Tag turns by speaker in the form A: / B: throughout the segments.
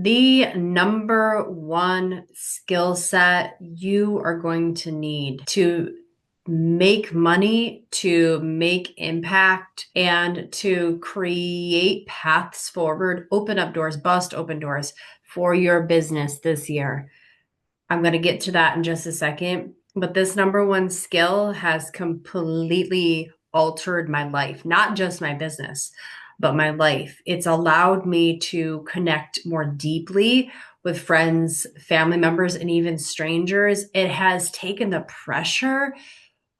A: The number one skill set you are going to need to make money, to make impact, and to create paths forward, open up doors, bust open doors for your business this year. I'm going to get to that in just a second. But this number one skill has completely altered my life, not just my business, but my life. It's allowed me to connect more deeply with friends, family members, and even strangers. It has taken the pressure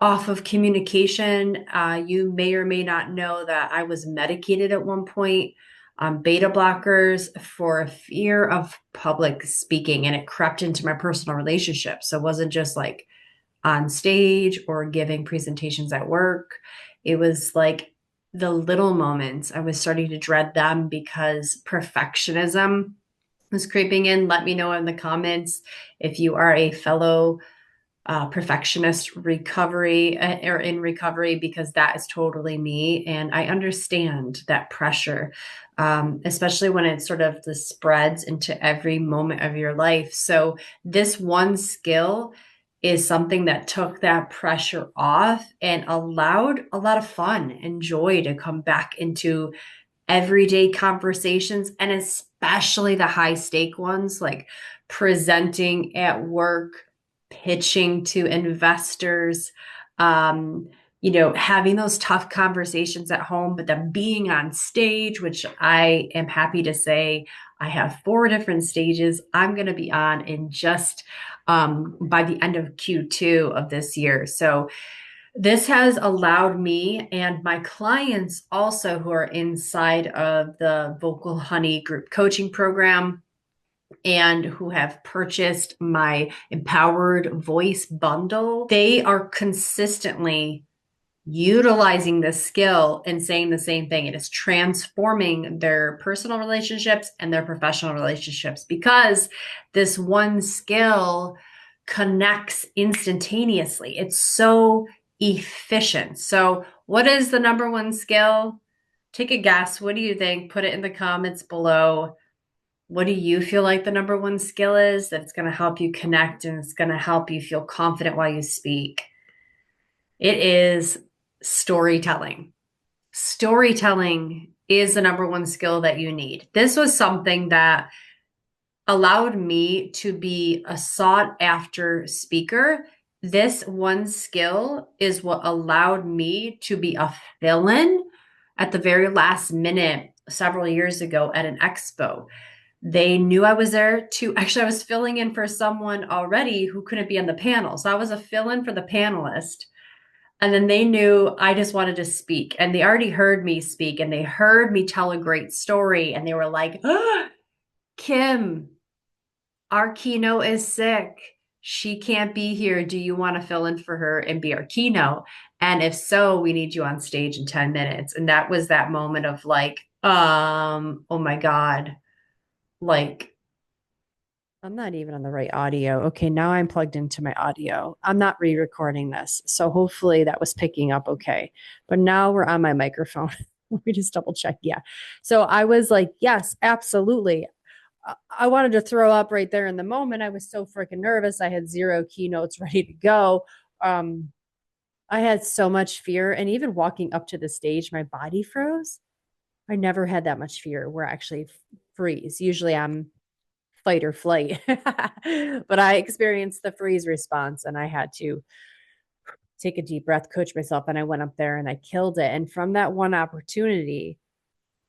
A: off of communication. You may or may not know that I was medicated at one point on beta blockers for fear of public speaking, and it crept into my personal relationships. So it wasn't just like on stage or giving presentations at work. It was like the little moments. I was starting to dread them because perfectionism was creeping in. Let me know in the comments if you are a fellow perfectionist recovery or in recovery, because that is totally me. And I understand that pressure, especially when it sort of this spreads into every moment of your life. So this one skill is something that took that pressure off and allowed a lot of fun and joy to come back into everyday conversations, and especially the high stake ones like presenting at work, pitching to investors, um, having those tough conversations at home, but then being on stage, which I am happy to say I have 4 different stages I'm going to be on in just by the end of Q2 of this year. So this has allowed me and my clients also, who are inside of the Vocal Honey group coaching program and who have purchased my Empowered Voice bundle, they are consistently utilizing this skill and saying the same thing. It is transforming their personal relationships and their professional relationships because this one skill connects instantaneously. It's so efficient. So, what is the number one skill? Take a guess. What do you think? Put it in the comments below. What do you feel like the number one skill is that's going to help you connect and it's going to help you feel confident while you speak? It is storytelling. Storytelling is the number one skill that you need. This was something that allowed me to be a sought after speaker. This one skill is what allowed me to be a fill in at the very last minute several years ago at an expo. They knew I was there to actually, I was filling in for someone already who couldn't be on the panel. So I was a fill in for the panelist. And then they knew I just wanted to speak. And they already heard me speak and they heard me tell a great story. And they were like, ah, Kim, our keynote is sick. She can't be here. Do you want to fill in for her and be our keynote? And if so, we need you on stage in 10 minutes. And that was that moment of like, oh my God, like, I'm not even on the right audio. Okay, now I'm plugged into my audio. I'm not re-recording this. So hopefully that was picking up okay. But now we're on my microphone. Let me just double check. Yeah. So I was like, yes, absolutely. I wanted to throw up right there in the moment. I was so freaking nervous. I had 0 keynotes ready to go. I had so much fear. And even walking up to the stage, my body froze. I never had that much fear where I actually freeze. Usually I'm fight or flight. But I experienced the freeze response and I had to take a deep breath, coach myself, and I went up there and I killed it. And from that one opportunity,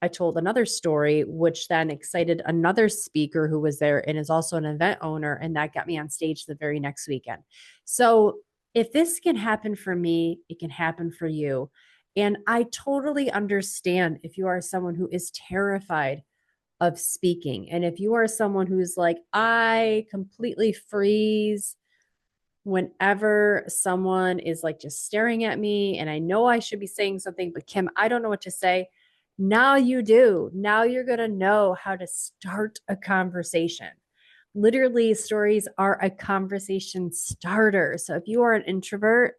A: I told another story, which then excited another speaker who was there and is also an event owner. And that got me on stage the very next weekend. So if this can happen for me, it can happen for you. And I totally understand if you are someone who is terrified of speaking. And if you are someone who's like, I completely freeze whenever someone is like just staring at me and I know I should be saying something, but Kim, I don't know what to say. Now you do. Now you're going to know how to start a conversation. Literally, stories are a conversation starter. So if you are an introvert,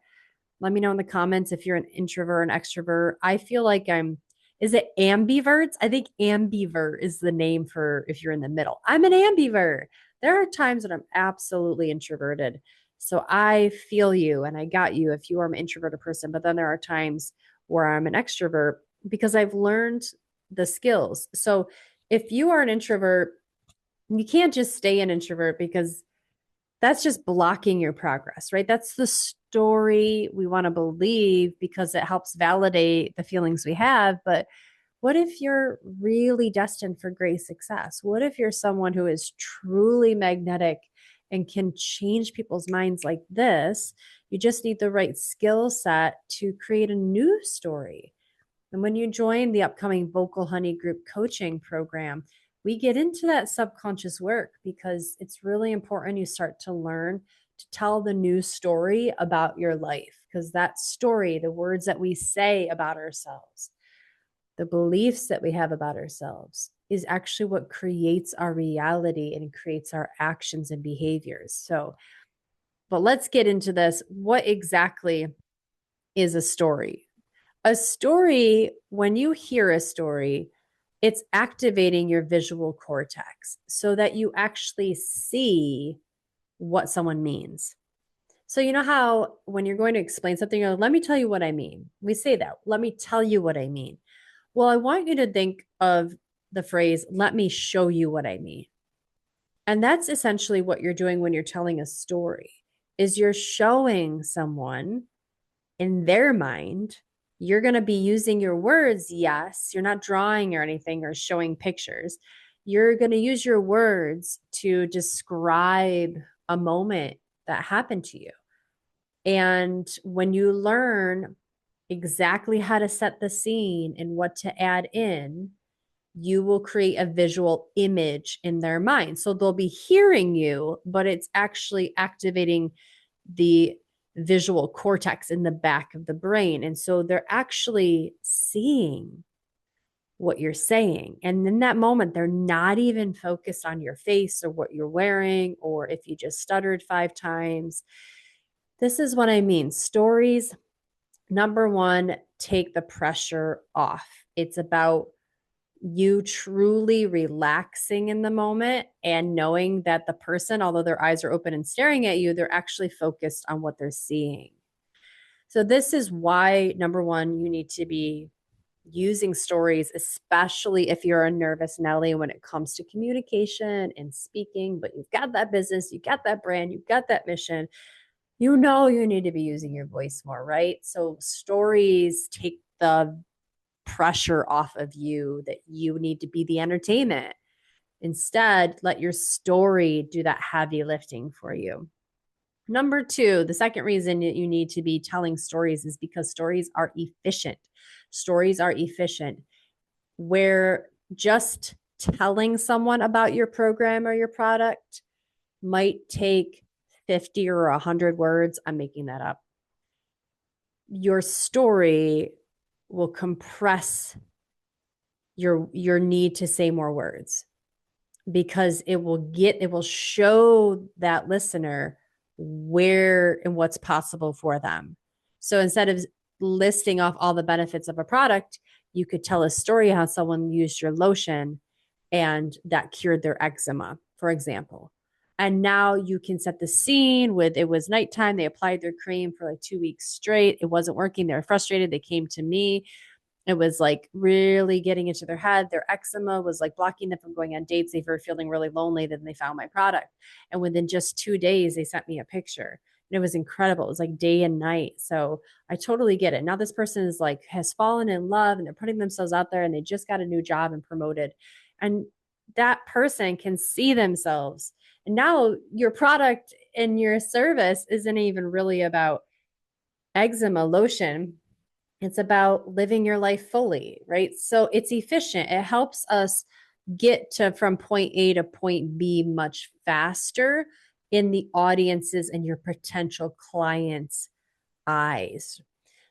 A: let me know in the comments if you're an introvert or an extrovert. I feel like I'm
B: Is it ambiverts? I think ambivert is the name for if you're in the middle. I'm an ambivert. There are times that I'm absolutely introverted. So I feel you and I got you if you are an introverted person. But then there are times where I'm an extrovert because I've learned the skills. So if you are an introvert, you can't just stay an introvert because that's just blocking your progress, right? That's the story we want to believe because it helps validate the feelings we have. But what if you're really destined for great success? What if you're someone who is truly magnetic and can change people's minds like this? You just need the right skill set to create a new story. And when you join the upcoming Vocal Honey Group coaching program, we get into that subconscious work because it's really important you start to learn to tell the new story about your life. Because that story, the words that we say about ourselves, the beliefs that we have about ourselves, is actually what creates our reality and creates our actions and behaviors. So, but let's get into this. What exactly is a story? A story, when you hear a story, it's activating your visual cortex so that you actually see what someone means. So, you know how when you're going to explain something, you're like, let me tell you what I mean. We say that, let me tell you what I mean. Well, I want you to think of the phrase, let me show you what I mean. And that's essentially what you're doing when you're telling a story is you're showing someone in their mind, you're going to be using your words. Yes, you're not drawing or anything or showing pictures. You're going to use your words to describe a moment that happened to you. And when you learn exactly how to set the scene and what to add in, you will create a visual image in their mind. So they'll be hearing you, but it's actually activating the visual cortex in the back of the brain. And so they're actually seeing what you're saying. And in that moment, they're not even focused on your face or what you're wearing or if you just stuttered 5 times. This is what I mean. Stories, number one, take the pressure off. It's about you truly relaxing in the moment and knowing that the person, although their eyes are open and staring at you, they're actually focused on what they're seeing. So, this is why, number one, you need to be using stories, especially if you're a nervous Nelly when it comes to communication and speaking, but you've got that business, you've got that brand, you've got that mission. You know, you need to be using your voice more, right? So, stories take the pressure off of you that you need to be the entertainment. Instead, let your story do that heavy lifting for you. Number two, the second reason that you need to be telling stories is because stories are efficient. Stories are efficient. Where just telling someone about your program or your product might take 50 or 100 words. I'm making that up. Your story will compress your need to say more words because it will show that listener where and what's possible for them. So instead of listing off all the benefits of a product, you could tell a story how someone used your lotion and that cured their eczema, for example. And now you can set the scene with it was nighttime. They applied their cream for like 2 weeks straight. It wasn't working. They were frustrated. They came to me. It was like really getting into their head. Their eczema was like blocking them from going on dates. They were feeling really lonely. Then they found my product. And within just 2 days, they sent me a picture. And it was incredible. It was like day and night. So I totally get it. Now this person is like has fallen in love and they're putting themselves out there and they just got a new job and promoted. And that person can see themselves. And now your product and your service isn't even really about eczema lotion, it's about living your life fully, right? So it's efficient. It helps us get to from point A to point B much faster in the audiences and your potential clients' eyes.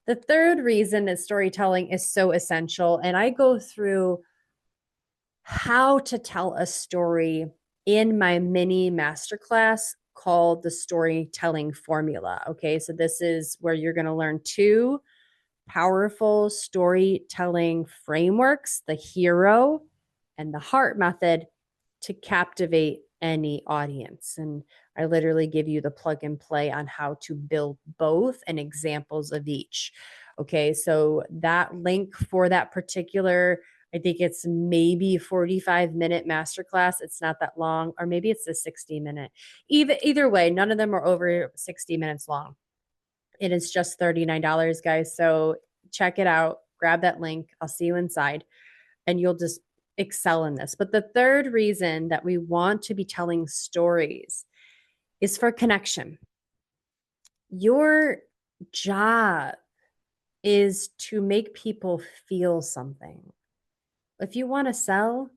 B: The third reason that storytelling is so essential, and I go through how to tell a story in my mini masterclass called the Storytelling Formula. Okay, so this is where you're going to learn two powerful storytelling frameworks, the hero and the heart method, to captivate any audience. And I literally give you the plug and play on how to build both and examples of each. Okay, so that link for that particular, I think it's maybe 45-minute masterclass. It's not that long, or maybe it's a 60-minute. Either way, none of them are over 60 minutes long. It is just $39, guys. So check it out. Grab that link. I'll see you inside, and you'll just excel in this. But the third reason that we want to be telling stories is for connection. Your job is to make people feel something. If you want to sell,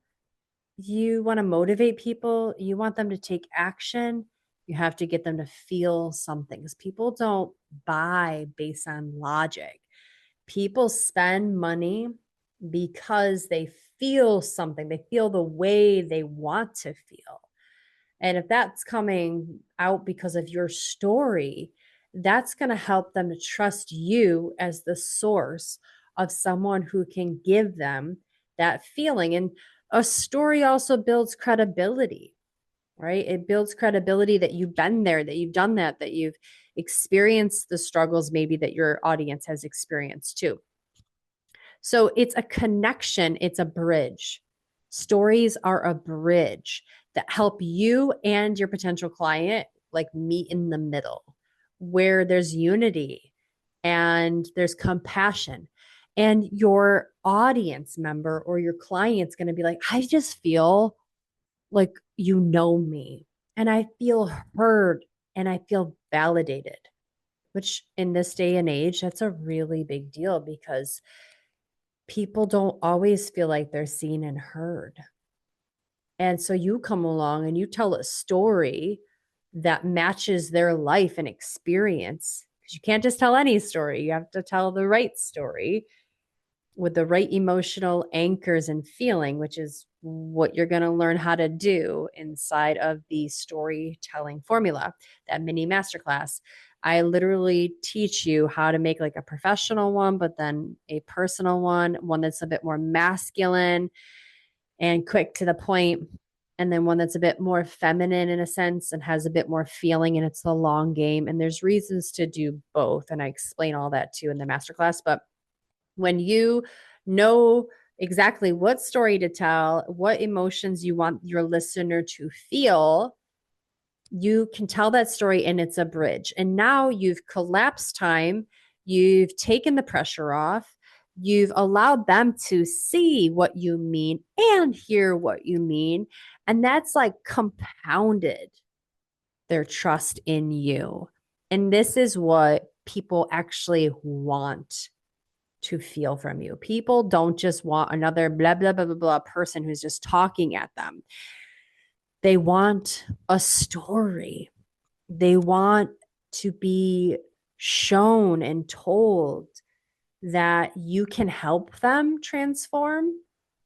B: you want to motivate people, you want them to take action, you have to get them to feel something, because people don't buy based on logic. People spend money because they feel something, they feel the way they want to feel. And if that's coming out because of your story, that's going to help them to trust you as the source of someone who can give them that feeling. And a story also builds credibility, right? It builds credibility that you've been there, that you've done that, that you've experienced the struggles maybe that your audience has experienced too. So it's a connection, it's a bridge. Stories are a bridge that help you and your potential client like meet in the middle, where there's unity and there's compassion. And your audience member or your client's going to be like, I just feel like you know me, and I feel heard, and I feel validated, which in this day and age, that's a really big deal, because people don't always feel like they're seen and heard. And so you come along and you tell a story that matches their life and experience, because you can't just tell any story. You have to tell the right story with the right emotional anchors and feeling, which is what you're going to learn how to do inside of the storytelling formula, that mini masterclass. I literally teach you how to make like a professional one, but then a personal one that's a bit more masculine and quick to the point, and then one that's a bit more feminine in a sense and has a bit more feeling, and it's the long game. And there's reasons to do both. And I explain all that too in the masterclass. But when you know exactly what story to tell, what emotions you want your listener to feel, you can tell that story, and it's a bridge. And now you've collapsed time, you've taken the pressure off, you've allowed them to see what you mean and hear what you mean. And that's like compounded their trust in you. And this is what people actually want to feel from you. People don't just want another blah, blah, blah, blah, blah person who's just talking at them. They want a story. They want to be shown and told that you can help them transform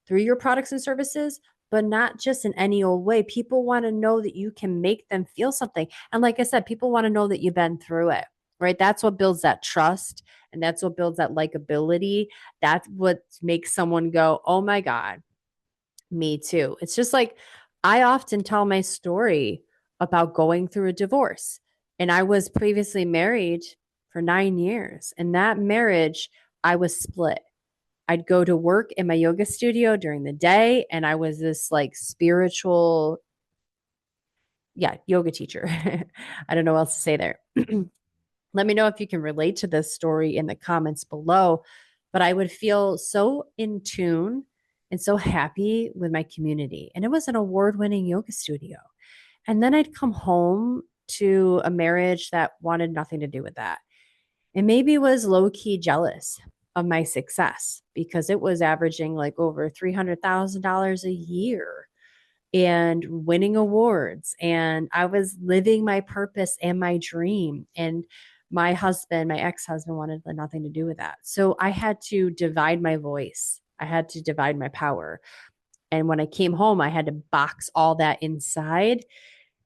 B: through your products and services, but not just in any old way. People want to know that you can make them feel something. And like I said, people want to know that you've been through it, right? That's what builds that trust. And that's what builds that likability. That's what makes someone go, oh my God, me too. It's just like I often tell my story about going through a divorce. And I was previously married for 9 years. And that marriage, I was split. I'd go to work in my yoga studio during the day, and I was this like spiritual, yeah, yoga teacher. I don't know what else to say there. Let me know if you can relate to this story in the comments below. But I would feel so in tune and so happy with my community. And it was an award winning yoga studio. And then I'd come home to a marriage that wanted nothing to do with that. And maybe was low key jealous of my success because it was averaging like over $300,000 a year and winning awards. And I was living my purpose and my dream. And my husband, my ex-husband, wanted nothing to do with that. So I had to divide my voice. I had to divide my power. And when I came home, I had to box all that inside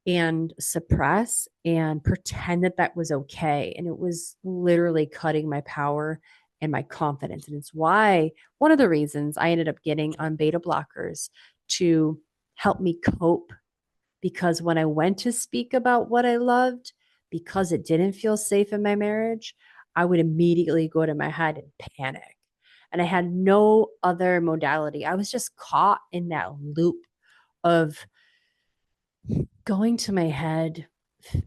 B: and suppress and pretend that that was okay. And it was literally cutting my power and my confidence. And it's why one of the reasons I ended up getting on beta blockers to help me cope, because when I went to speak about what I loved, because it didn't feel safe in my marriage, I would immediately go to my head and panic. And I had no other modality. I was just caught in that loop of going to my head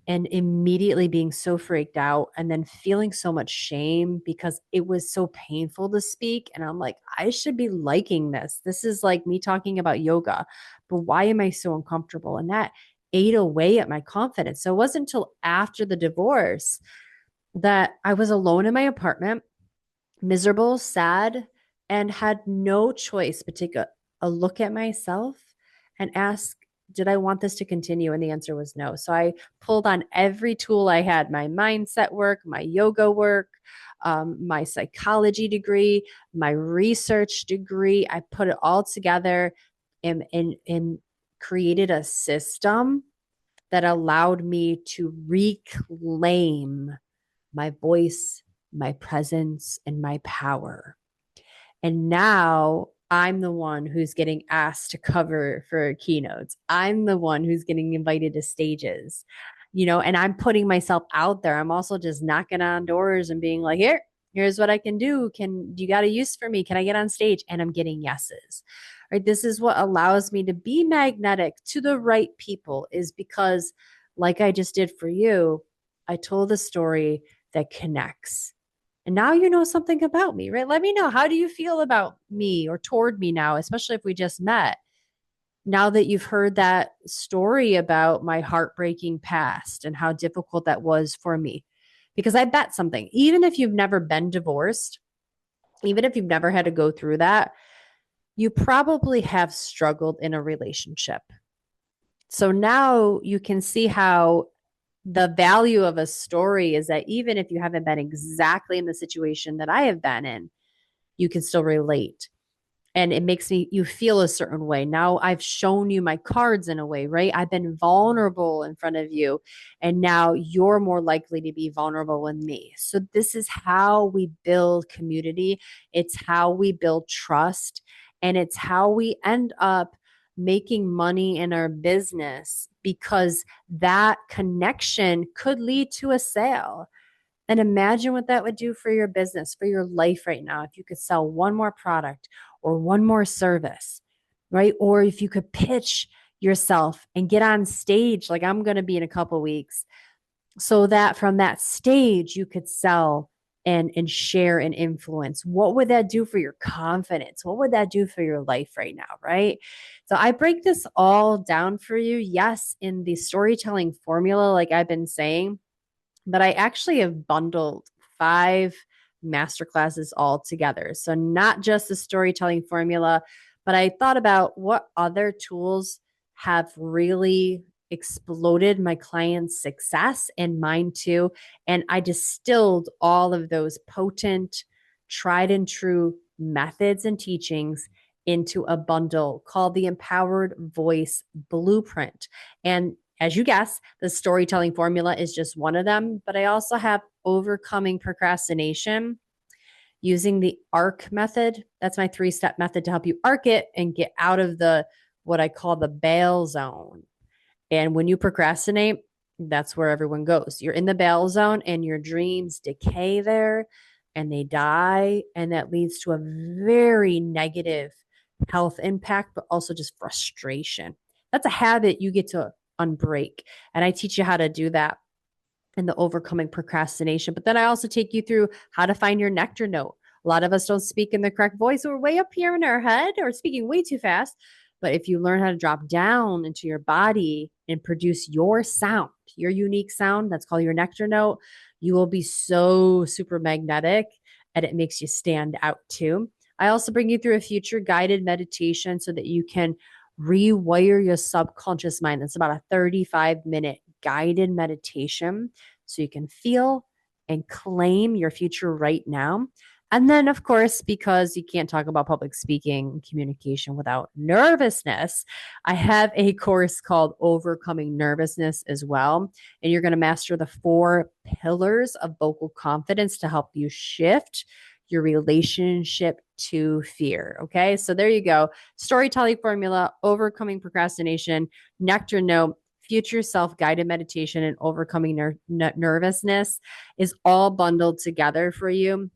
B: and immediately being so freaked out and then feeling so much shame because it was so painful to speak. And I'm like, I should be liking this. This is like me talking about yoga, but why am I so uncomfortable? And that ate away at my confidence. So it wasn't until after the divorce that I was alone in my apartment, miserable, sad, and had no choice but take a look at myself and ask, did I want this to continue? And the answer was no. So I pulled on every tool I had, my mindset work, my yoga work, my psychology degree, my research degree. I put it all together and created a system that allowed me to reclaim my voice, my presence, and my power. And now I'm the one who's getting asked to cover for keynotes. I'm the one who's getting invited to stages, and I'm putting myself out there. I'm also just knocking on doors and being like, here's what I can do. You got a use for me? Can I get on stage? And I'm getting yeses. Right. This is what allows me to be magnetic to the right people, is because, like I just did for you, I told a story that connects. And now you know something about me, right? Let me know. How do you feel about me or toward me now, especially if we just met? Now that you've heard that story about my heartbreaking past and how difficult that was for me. Because I bet something, even if you've never been divorced, even if you've never had to go through that, you probably have struggled in a relationship. So now you can see how the value of a story is that even if you haven't been exactly in the situation that I have been in, you can still relate. And it makes you feel a certain way. Now I've shown you my cards in a way, right? I've been vulnerable in front of you. And now you're more likely to be vulnerable with me. So this is how we build community. It's how we build trust. And it's how we end up making money in our business, because that connection could lead to a sale. And imagine what that would do for your business, for your life right now. If you could sell one more product or one more service, right? Or if you could pitch yourself and get on stage, like I'm going to be in a couple weeks, so that from that stage you could sell and share and influence. What would that do for your confidence? What would that do for your life right now, right? So I break this all down for you, yes, in the storytelling formula, like I've been saying, but I actually have bundled 5 masterclasses all together. So not just the storytelling formula, but I thought about what other tools have really exploded my clients' success and mine too. And I distilled all of those potent, tried and true methods and teachings into a bundle called the Empowered Voice Blueprint. And as you guess, the storytelling formula is just one of them, but I also have overcoming procrastination using the ARC method. That's my 3-step method to help you arc it and get out of the what I call the bail zone. And when you procrastinate, that's where everyone goes. You're in the bail zone and your dreams decay there and they die. And that leads to a very negative health impact, but also just frustration. That's a habit you get to unbreak. And I teach you how to do that in the overcoming procrastination. But then I also take you through how to find your nectar note. A lot of us don't speak in the correct voice. We're way up here in our head or speaking way too fast. But if you learn how to drop down into your body and produce your sound, your unique sound, that's called your nectar note, you will be so super magnetic and it makes you stand out too. I also bring you through a future guided meditation so that you can rewire your subconscious mind. That's about a 35-minute guided meditation so you can feel and claim your future right now. And then, of course, because you can't talk about public speaking and communication without nervousness, I have a course called Overcoming Nervousness as well. And you're going to master the 4 pillars of vocal confidence to help you shift your relationship to fear. Okay. So there you go. Storytelling formula, overcoming procrastination, nectar note, future self guided meditation, and overcoming nervousness is all bundled together for you,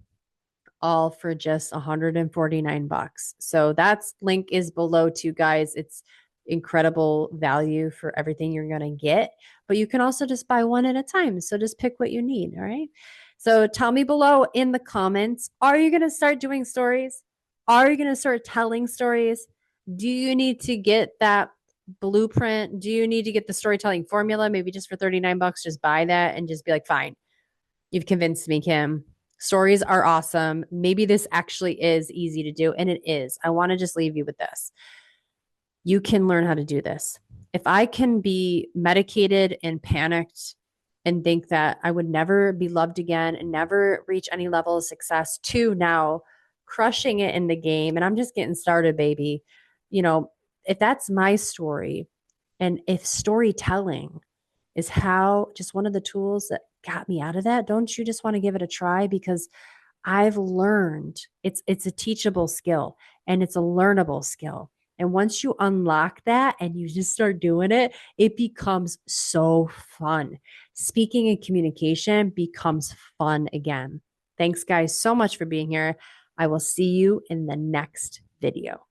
B: all for just 149 bucks. So that's link is below too, guys. It's incredible value for everything you're going to get, but you can also just buy one at a time. So just pick what you need. All right. So tell me below in the comments, are you going to start doing stories? Are you going to start telling stories? Do you need to get that blueprint? Do you need to get the storytelling formula? Maybe just for 39 bucks, just buy that and just be like, fine, you've convinced me, Kim. Stories are awesome. Maybe this actually is easy to do, and it is. I want to just leave you with this. You can learn how to do this. If I can be medicated and panicked and think that I would never be loved again and never reach any level of success, to now crushing it in the game, and I'm just getting started, baby. If that's my story, and if storytelling is how just one of the tools that got me out of that, don't you just want to give it a try? Because I've learned it's a teachable skill and it's a learnable skill. And once you unlock that and you just start doing it, it becomes so fun. Speaking and communication becomes fun again. Thanks, guys, so much for being here. I will see you in the next video.